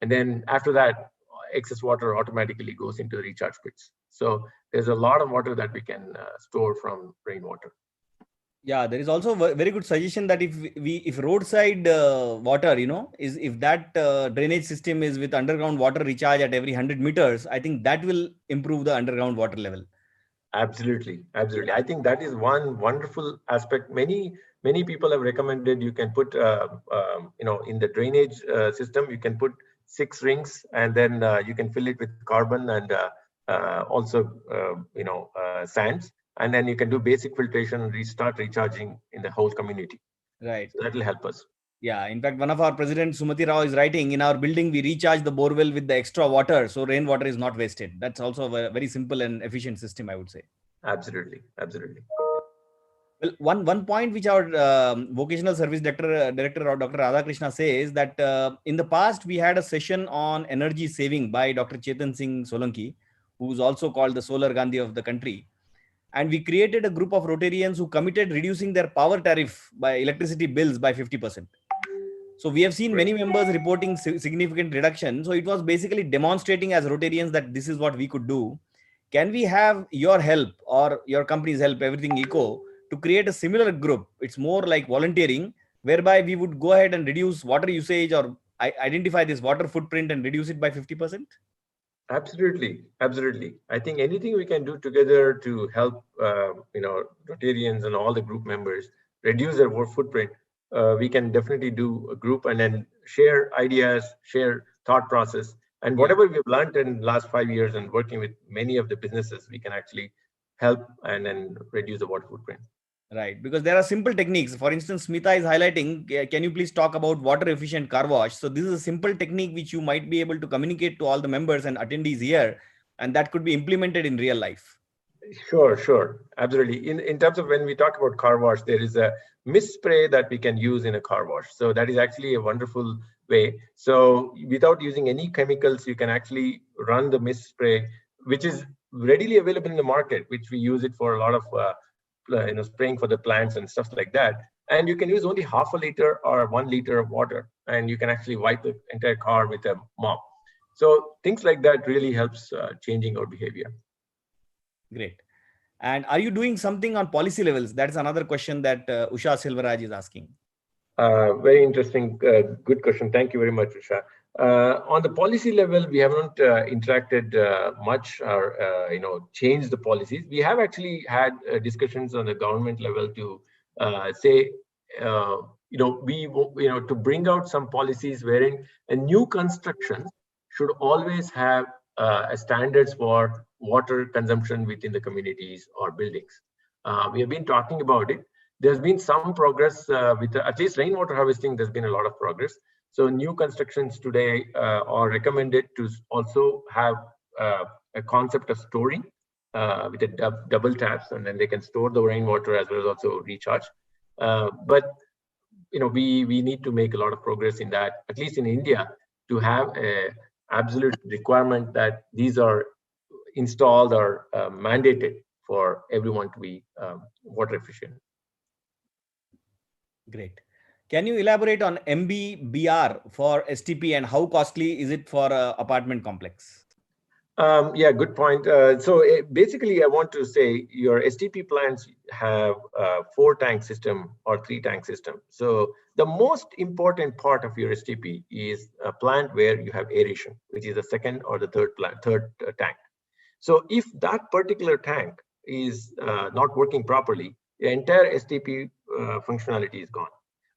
And then after that, excess water automatically goes into the recharge pits. So there's a lot of water that we can store from rainwater. Yeah, there is also a very good suggestion that if roadside water, is if that drainage system is with underground water recharge at every 100 meters, I think that will improve the underground water level. Absolutely, absolutely. I think that is one wonderful aspect. Many people have recommended you can put, in the drainage system, you can put 6 rings, and then you can fill it with carbon and also, sands, and then you can do basic filtration and restart recharging in the whole community. Right. So that will help us. Yeah. In fact, one of our president, Sumati Rao, is writing, in our building, we recharge the borewell with the extra water. So rainwater is not wasted. That's also a very simple and efficient system, I would say. Absolutely, absolutely. Well, one point which our vocational service director Dr. Radhakrishna says that in the past we had a session on energy saving by Dr. Chetan Singh Solanki, who is also called the Solar Gandhi of the country. And we created a group of Rotarians who committed reducing their power tariff by electricity bills by 50%. So we have seen many members reporting significant reduction. So it was basically demonstrating as Rotarians that this is what we could do. Can we have your help or your company's help, Everything Eco, to create a similar group? It's more like volunteering, whereby we would go ahead and reduce water usage or identify this water footprint and reduce it by 50%. Absolutely, absolutely. I think anything we can do together to help, Rotarians and all the group members reduce their work footprint, we can definitely do a group and then share ideas, share thought process, and whatever we've learned in the last 5 years and working with many of the businesses, we can actually help and then reduce the water footprint. Right, because there are simple techniques. For instance, Smita is highlighting, can you please talk about water efficient car wash? So this is a simple technique which you might be able to communicate to all the members and attendees here, and that could be implemented in real life. Sure, absolutely. In terms of when we talk about car wash, there is a mist spray that we can use in a car wash. So that is actually a wonderful way. So without using any chemicals, you can actually run the mist spray, which is readily available in the market, which we use it for a lot of spraying for the plants and stuff like that. And you can use only half a liter or 1 liter of water, and you can actually wipe the entire car with a mop. So things like that really helps changing our behavior. Great. And are you doing something on policy levels? That's another question that Usha Silvaraj is asking. Very interesting, good question. Thank you very much, Usha. On the policy level, we haven't interacted much or changed the policies. We have actually had discussions on the government level to say, to bring out some policies wherein a new construction should always have standards for water consumption within the communities or buildings. We have been talking about it. There's been some progress with at least rainwater harvesting. There's been a lot of progress. So new constructions today are recommended to also have a concept of storing with a double taps, and then they can store the rainwater as well as also recharge. But we need to make a lot of progress in that, at least in India, to have a absolute requirement that these are installed or mandated for everyone to be water efficient. Great. Can you elaborate on MBBR for STP and how costly is it for an apartment complex? Yeah, good point. So basically, I want to say your STP plants have a 4-tank system or 3-tank system. So the most important part of your STP is a plant where you have aeration, which is the second or the third tank. So if that particular tank is not working properly, the entire STP functionality is gone,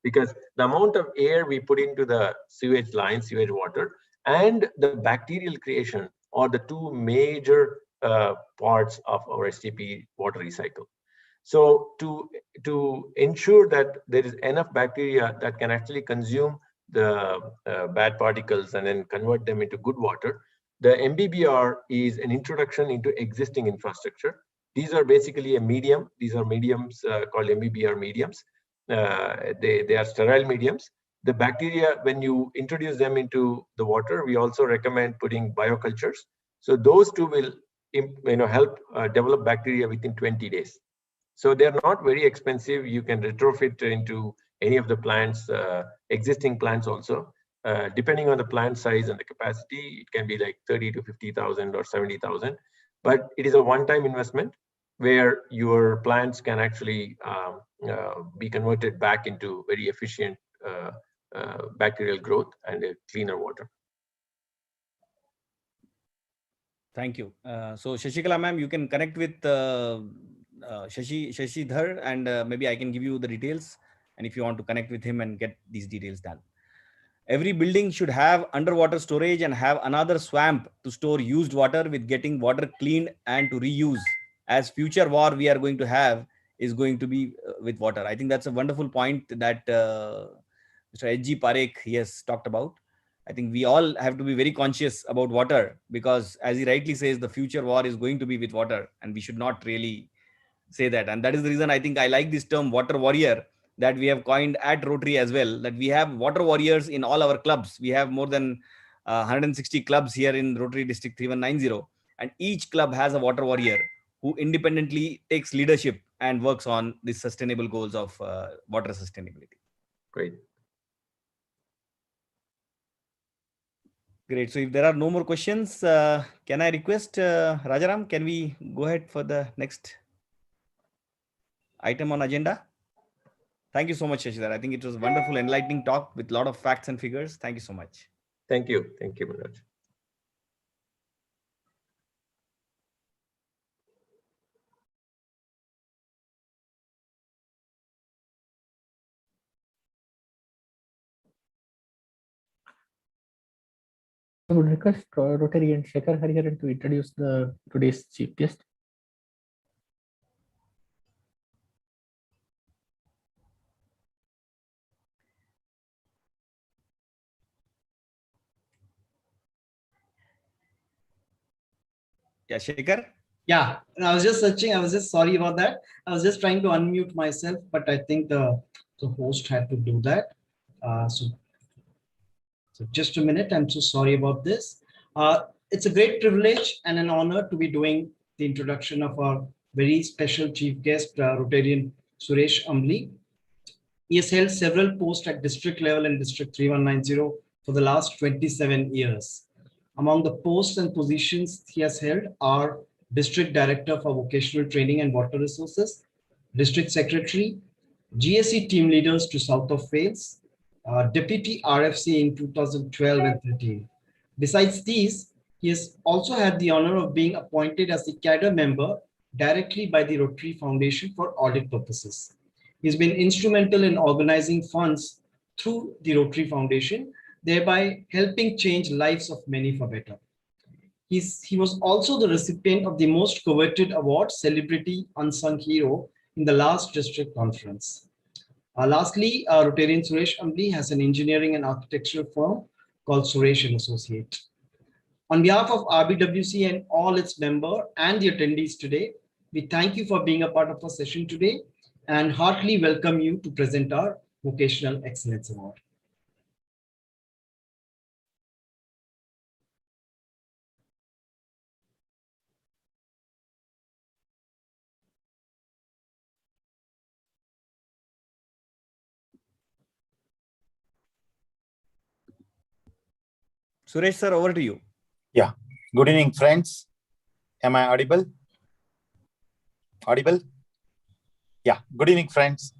because the amount of air we put into the sewage line, sewage water, and the bacterial creation are the two major parts of our STP water recycle. So to ensure that there is enough bacteria that can actually consume the bad particles and then convert them into good water, the MBBR is an introduction into existing infrastructure. These are basically a medium. These are mediums called MBBR mediums. They are sterile mediums. The bacteria, when you introduce them into the water, we also recommend putting biocultures. So those two will help develop bacteria within 20 days. So they're not very expensive. You can retrofit into any of the plants, existing plants also. Depending on the plant size and the capacity, it can be like 30 to 50,000 or 70,000. But it is a one-time investment. where your plants can actually be converted back into very efficient bacterial growth and a cleaner water. Thank you. So Shashikala ma'am, you can connect with Shashidhar, and maybe I can give you the details. And if you want to connect with him and get these details done. Every building should have underwater storage and have another swamp to store used water, with getting water cleaned and to reuse, as future war we are going to have is going to be with water. I think that's a wonderful point that Mr. H.G. Parekh he has talked about. I think we all have to be very conscious about water, because as he rightly says, the future war is going to be with water, and we should not really say that. And that is the reason I think I like this term water warrior that we have coined at Rotary as well, that we have water warriors in all our clubs. We have more than 160 clubs here in Rotary District 3190, and each club has a water warrior who independently takes leadership and works on the sustainable goals of water sustainability. Great. Great. So if there are no more questions, can I request Rajaram, can we go ahead for the next item on agenda? Thank you so much, Shashidhar. I think it was a wonderful, enlightening talk with a lot of facts and figures. Thank you so much. Thank you. Thank you, Manoj. I would request Rotary and Shekhar Hariharan to introduce the today's chief guest. Yeah, Shekhar? Yeah, and I was just searching. I was just sorry about that. I was just trying to unmute myself, but I think the host had to do that. So just a minute. I'm so sorry about this. It's a great privilege and an honor to be doing the introduction of our very special chief guest, Rotarian Suresh Ambli. He has held several posts at district level in District 3190 for the last 27 years. Among the posts and positions he has held are District Director for Vocational Training and Water Resources, District Secretary, GSE Team Leaders to South of Wales, Deputy RFC in 2012 and 13. Besides these, he has also had the honor of being appointed as the cadre member directly by the Rotary Foundation for audit purposes. He's been instrumental in organizing funds through the Rotary Foundation, thereby helping change lives of many for better. He was also the recipient of the most coveted award, Celebrity Unsung Hero, in the last district conference. Lastly, Rotarian Suresh Ambli has an engineering and architectural firm called Suresh & Associate. On behalf of RBWC and all its members and the attendees today, we thank you for being a part of our session today and heartily welcome you to present our Vocational Excellence Award. Suresh sir, over to you. Yeah. Good evening, friends. Am I audible? Audible? Yeah. Good evening, friends.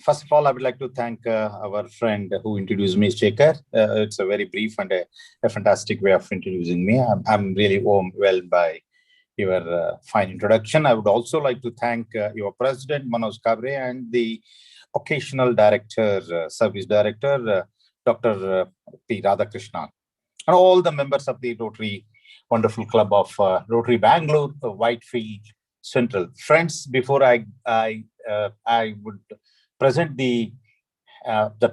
First of all, I would like to thank our friend who introduced me, Shekhar. It's a very brief and a fantastic way of introducing me. I'm really overwhelmed by your fine introduction. I would also like to thank your president, Manoj Kabre, and the occasional director, service director, Dr. P. Radhakrishnan, and all the members of the Rotary Wonderful Club of Rotary Bangalore, Whitefield Central. Friends, before I would present the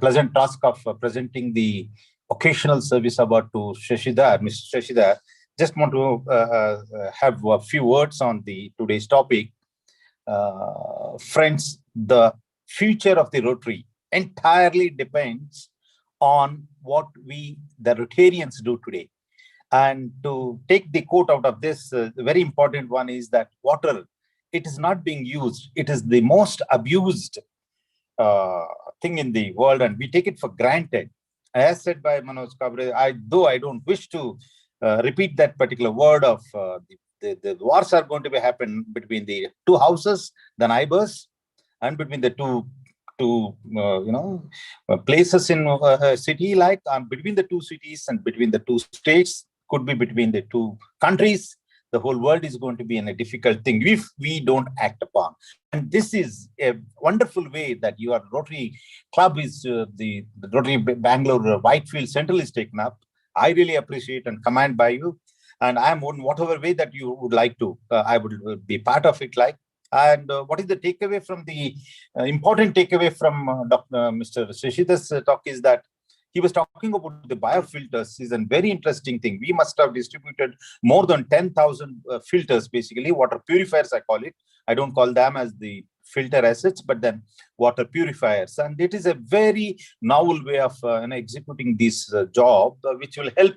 pleasant task of presenting the occasional service award to Shashidhar, Mr. Shashidhar, just want to have a few words on today's topic. Friends, the future of the Rotary entirely depends on what we, the Rotarians, do today. And to take the quote out of this, the very important one is that water, it is not being used. It is the most abused thing in the world, and we take it for granted. As said by Manoj Kabre, though I don't wish to repeat that particular word of the wars are going to be happen between the two houses, the neighbors, and between the two places in a city, like between the two cities and between the two states, could be between the two countries. The whole world is going to be in a difficult thing if we don't act upon. And this is a wonderful way that your Rotary Club is, the Rotary Bangalore Whitefield Central is taken up. I really appreciate and commend by you. And I'm on whatever way that you would like to, I would be part of it. Like, and what is the takeaway from the important takeaway from Mr. Shashidar's talk is that he was talking about the biofilters is a very interesting thing. We must have distributed more than 10,000 filters, basically water purifiers, I call it. I don't call them as the filter assets, but then water purifiers. And it is a very novel way of executing this job, which will help.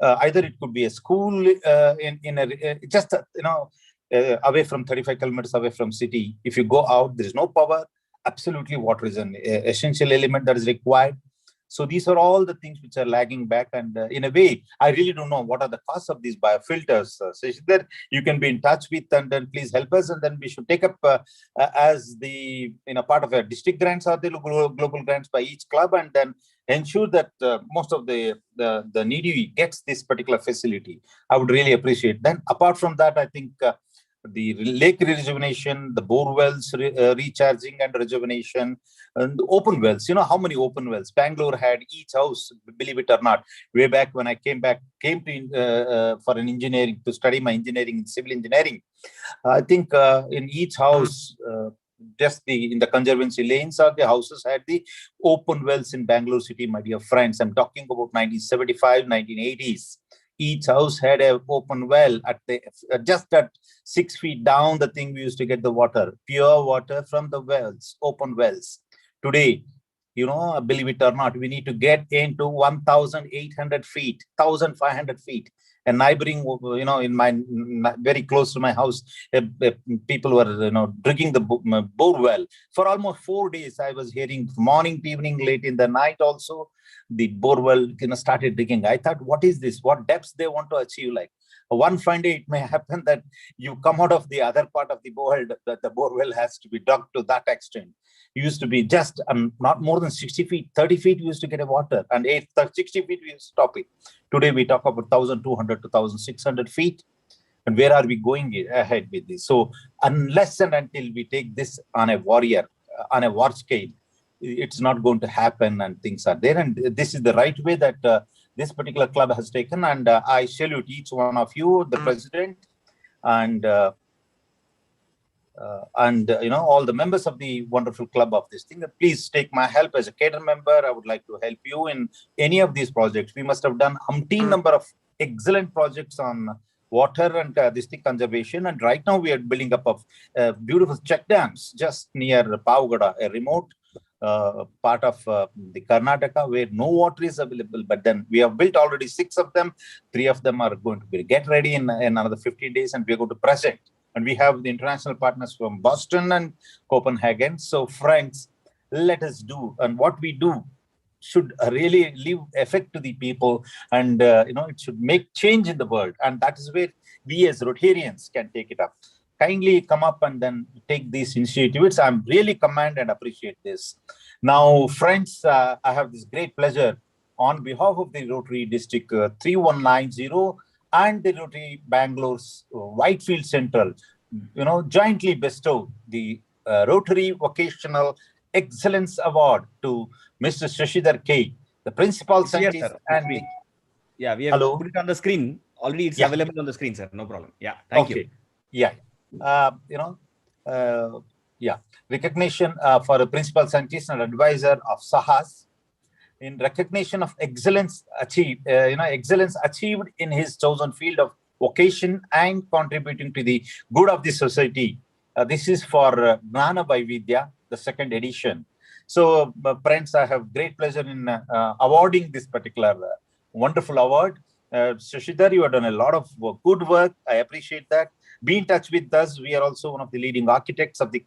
Either it could be a school away from 35 kilometers away from city. If you go out, there is no power. Absolutely, water is an essential element that is required. So these are all the things which are lagging back. And in a way, I really don't know what are the costs of these biofilters. So there you can be in touch with, and then please help us. And then we should take up as the part of a district grants or the global grants by each club, and then ensure that most of the needy gets this particular facility. I would really appreciate. Then apart from that, I think the lake rejuvenation, the bore wells recharging and rejuvenation, and the open wells. You know how many open wells Bangalore had each house, believe it or not. Way back when I came to for an engineering, to study my engineering, civil engineering, I think in each house, just in the conservancy lanes or the houses had the open wells in Bangalore city, my dear friends. I'm talking about 1975, 1980s. Each house had an open well at the just at 6 feet down. The thing we used to get the water, pure water from the wells, open wells. Today, believe it or not, we need to get into 1,800 feet, 1,500 feet. And neighboring, in my very close to my house, people were, digging the bore well for almost 4 days. I was hearing morning to evening, late in the night also. The bore well, started digging. I thought, what is this? What depths they want to achieve? Like one fine day, it may happen that you come out of the other part of the bore well, that the bore well has to be dug to that extent. It used to be just not more than 60 feet, 30 feet, we used to get a water, and 60 feet, we stop it. Today, we talk about 1,200 to 1,600 feet. And where are we going ahead with this? So unless and until we take this on a war scale, it's not going to happen, and things are there. And this is the right way that this particular club has taken. And I salute each one of you, the president, and all the members of the wonderful club of this thing. Please take my help as a cadre member. I would like to help you in any of these projects. We must have done umpteen number of excellent projects on water and this thing conservation. And right now we are building up of beautiful check dams just near Pavagada, a remote part of the Karnataka where no water is available. But then we have built already 6 of them. 3 of them are going to be get ready in another 15 days, and we are going to present. And we have the international partners from Boston and Copenhagen. So friends, let us do, and what we do should really leave effect to the people, and it should make change in the world. And that is where we as Rotarians can take it up. Kindly come up and then take these initiatives. I'm really commend and appreciate this. Now, friends, I have this great pleasure on behalf of the Rotary District 3190 and the Rotary Bangalore's Whitefield Central, jointly bestow the Rotary Vocational Excellence Award to Mr. Shashidhar K, the principal scientist. We have put it on the screen. Already it's available on the screen, sir. No problem. Yeah, thank you. Yeah. Recognition for a principal scientist and advisor of Sahas in recognition of excellence achieved in his chosen field of vocation and contributing to the good of the society. This is for Jnana Vaividya, the 2nd edition. So, friends, I have great pleasure in awarding this particular wonderful award. Shashidhar, you have done a lot of good work. I appreciate that. Be in touch with us. We are also one of the leading architects of the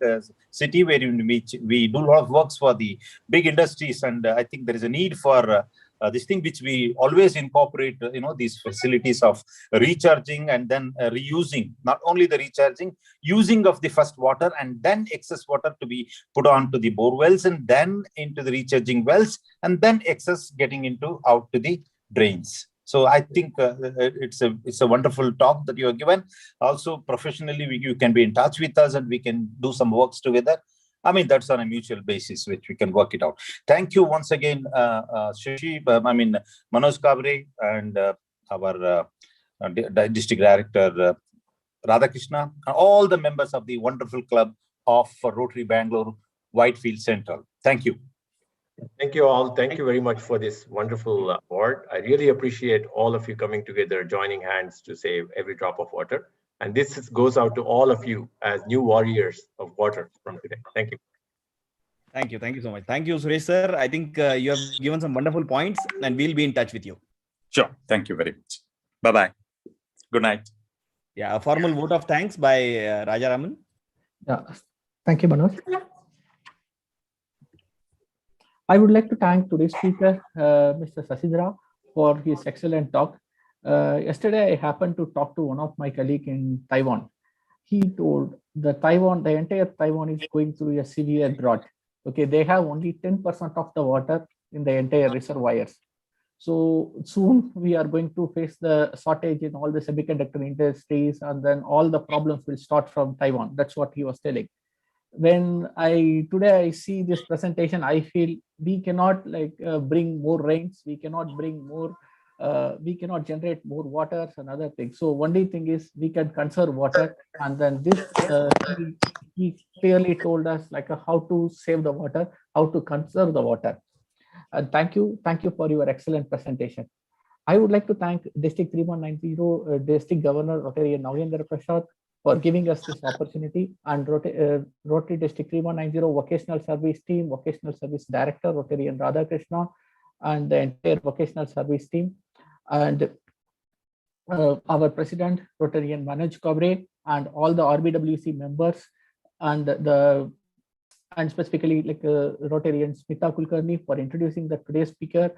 city, where we do a lot of works for the big industries. And I think there is a need for this thing which we always incorporate, these facilities of recharging and then reusing, not only the recharging, using of the first water and then excess water to be put on to the bore wells and then into the recharging wells and then excess getting out to the drains. So I think it's a wonderful talk that you have given. Also, professionally, you can be in touch with us and we can do some works together. I mean, that's on a mutual basis, which we can work it out. Thank you once again, Shashi, Manoj Kabre, and our District Director, Radhakrishna, and all the members of the wonderful club of Rotary Bangalore, Whitefield Central. Thank you. Thank you all. Thank you very much for this wonderful award. I really appreciate all of you coming together, joining hands to save every drop of water. And this goes out to all of you as new warriors of water from today. Thank you. Thank you. Thank you so much. Thank you, Suresh sir. I think you have given some wonderful points and we'll be in touch with you. Sure. Thank you very much. Bye-bye. Good night. Yeah, a formal vote of thanks by Rajaraman. Yeah, thank you, Manoj. I would like to thank today's speaker, Mr. Sasidhara, for his excellent talk. Yesterday, I happened to talk to one of my colleagues in Taiwan. He told the entire Taiwan is going through a severe drought. Okay, they have only 10% of the water in the entire reservoirs. So soon we are going to face the shortage in all the semiconductor industries, and then all the problems will start from Taiwan. That's what he was telling. When today I see this presentation, I feel we cannot bring more rains, we cannot bring more, we cannot generate more water and other things. So only thing is we can conserve water, and then this he clearly told us how to save the water, how to conserve the water. And thank you for your excellent presentation. I would like to thank District 3190 District Governor Rotarian Nagendra Prasad for giving us this opportunity, and Rotary District 3190 Vocational Service Team, Vocational Service Director Rotarian Radhakrishna, and the entire Vocational Service Team, and our President Rotarian Manoj Kabre, and all the RBWC members, and specifically Rotarian Smita Kulkarni for introducing today's speaker.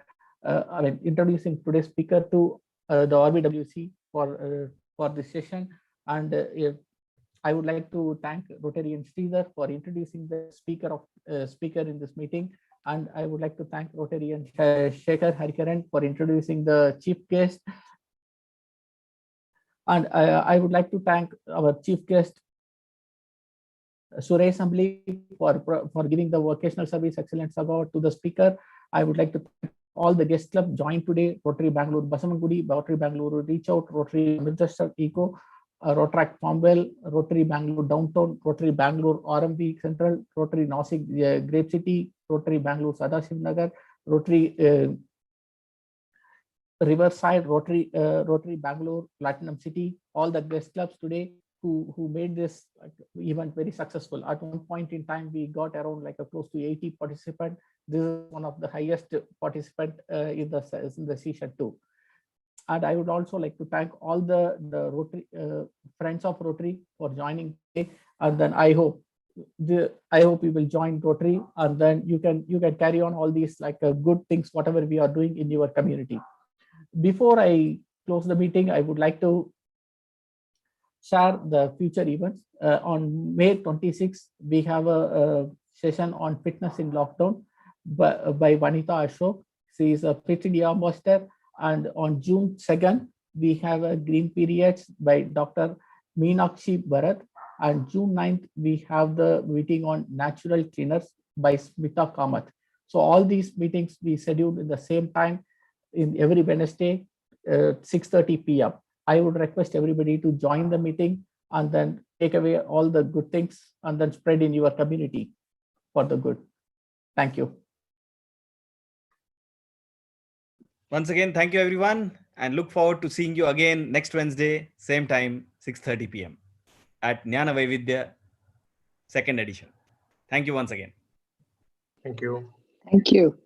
Introducing today's speaker to the RBWC for this session. And I would like to thank Rotarian Sridhar for introducing the speaker in this meeting. And I would like to thank Rotarian Shekhar Harikaran for introducing the chief guest. And I would like to thank our chief guest, Suresh Ambli, for giving the Vocational Service Excellence Award to the speaker. I would like to thank all the guest club joined today: Rotary Bangalore Basamangudi, Rotary Bangalore Reach Out, Rotary Manchester Eco, Rotaract Farmwell, Rotary Bangalore Downtown, Rotary Bangalore RMB Central, Rotary Nasik Grape City, Rotary Bangalore Sadashiv Nagar, Rotary Riverside, Rotary Bangalore Platinum City, all the guest clubs today who made this event very successful. At one point in time, we got around close to 80 participants. This is one of the highest participant in the session too. And I would also like to thank all the Rotary friends of Rotary for joining today. And then I hope you will join Rotary, and then you can carry on all these good things, whatever we are doing in your community. Before I close the meeting, I would like to share the future events. On May 26th, we have a session on fitness in lockdown by Vanita Ashok. She is a Fit India ambassador. And on June 2nd, we have a green periods by Dr. Meenakshi Bharat. And June 9th, we have the meeting on natural cleaners by Smita Kamath. So all these meetings we scheduled in the same time in every Wednesday, 6:30 p.m. I would request everybody to join the meeting and then take away all the good things and then spread in your community for the good. Thank you. Once again, thank you everyone, and look forward to seeing you again next Wednesday, same time, 6:30 p.m. at Jnana Vaividya, 2nd edition. Thank you once again. Thank you. Thank you.